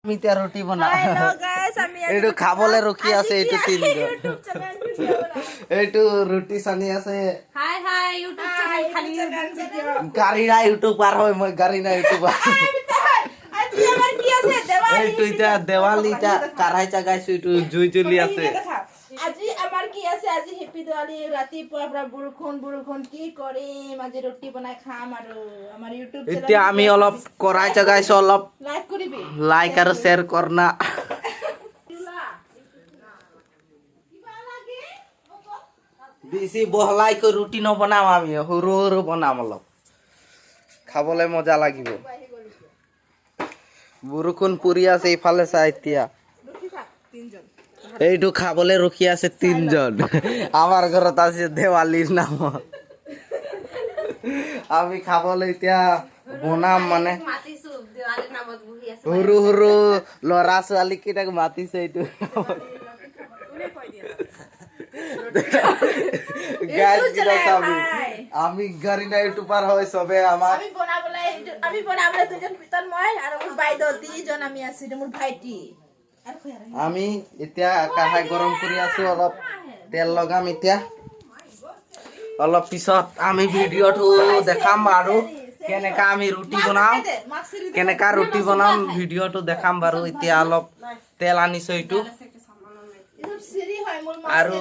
আমি তে রুটি বনা হ্যালো গাইস আমি এইটো খাবলে রখি আছে এইটো তিনজন এইটো রুটি সানি আছে হাই হাই ইউটিউব চ্যানেল খালি গাড়ি না ইউটিউবার হয় মই গাড়ি না ইউটিউবার আজি আমার কি আছে দেওয়ালি এইটো ইটা দেওয়ালিটা কারাইচা গাইছো এইটো জুই জ্বলি আছে আজি আমার কি আছে আজি হ্যাপি দিওয়ালি ৰাতিপুৱা পৰা বৰষুণ কি কৰিম আজি ৰুটি বনাই খাম আৰু আমাৰ ইউটিউব চ্যানেল এতিয়া আমি অলপ কৰাইচা গাইছো অলপ লাইক কৰিবি লাইক আৰু শেয়াৰ কৰনা বেশি বহলাই কই ৰুটি নবনাম আমি সৰু সৰু বনাম অলপ খাবলে মজা লাগিব বৰষুণ পৰি আছে ইফালে চা এতিয়া এইটো খাবলে ৰখি আছে তিনজন আমাৰ ঘৰত আছে দেৱালীৰ নামত আমি খাবলে এতিয়া বনাম মানে সৰু সৰু ল'ৰা ছোৱালী কেইটাক মাতিছে এইটো আমি গাড়ী না ইউটিউবাৰ হয় সবে আমাৰ আমি বনাবলে দুজন পিতন মই আৰু মোৰ বাইদেউ তিনিজন আমি আছি মোৰ ভাইটি আমি এতিয়া কাহাই গৰম কৰি আছো অলপ তেল লগাম এতিয়া অলপ পিছত আমি ভিডিঅ'টো দেখাম আৰু কেনেকা আমি ৰুটি বনাম কেনেকা ৰুটি বনাম ভিডিঅ'টো দেখাম বাৰু এতিয়া অলপ তেল আনিছো এইটো আৰু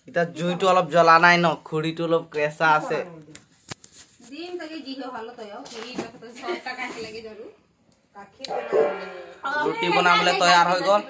এটা জুইটো অলপ জ্বলা নাই ন খৰিটো অলপ কেঁচা আছে ৰুটি বনাবলে তৈয়াৰ হৈ গ'ল